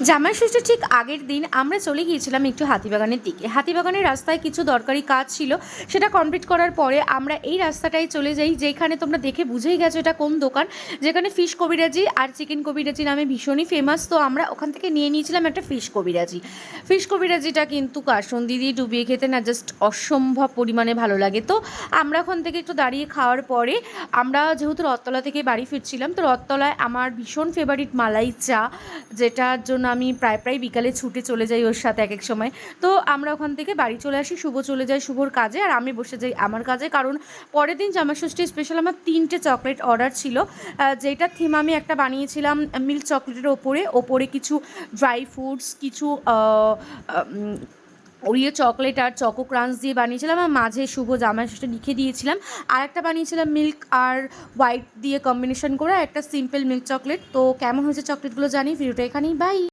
জামাই ষষ্ঠীর ঠিক আগের দিন আমরা চলে গিয়েছিলাম একটু হাতিবাগানের দিকে। হাতিবাগানের রাস্তায় কিছু দরকারি কাজ ছিল, সেটা কমপ্লিট করার পরে আমরা এই রাস্তাটায় চলে যাই, যেখানে তোমরা দেখে বুঝেই গেছো এটা কোন দোকান, যেখানে ফিশ কবিরাজি আর চিকেন কবিরাজি নামে ভীষণই ফেমাস। তো আমরা ওখান থেকে নিয়ে নিয়েছিলাম একটা ফিশ কবিরাজি। ফিশ কবিরাজিটা কিন্তু কাসুন্দি দিয়ে ডুবিয়ে খেতে না জাস্ট অসম্ভব পরিমাণে ভালো লাগে। তো আমরা ওখান থেকে একটু দাঁড়িয়ে খাওয়ার পরে আমরা যেহেতু রথতলা থেকে বাড়ি ফিরছিলাম, তো রথতলায় আমার ভীষণ ফেভারিট মালাই চা, যেটার জন্য আমি প্রায় বিকালে ছুটে চলে যাই ওর সাথে এক এক সময়। তো আমরা ওখান থেকে বাড়ি চলে আসি, শুভ চলে যায় শুভর কাজে আর আমি বসে যাই আমার কাজে, কারণ পরের দিন জামাষষ্ঠী স্পেশাল আমার 3টে চকলেট অর্ডার ছিল, যেটার থিম আমি একটা বানিয়েছিলাম মিল্ক চকলেটের ওপরে কিছু ড্রাই ফ্রুটস, কিছু ওরিও চকলেট আর চকো ক্রাঞ্চ দিয়ে বানিয়েছিলাম, আর মাঝে শুভ জামাষষ্ঠী লিখে দিয়েছিলাম। আর একটা বানিয়েছিলাম মিল্ক আর হোয়াইট দিয়ে কম্বিনেশন করে একটা সিম্পল মিল্ক চকলেট। তো কেমন হয়েছে চকলেটগুলো জানি, ভিডিওটা এখানেই, বাই।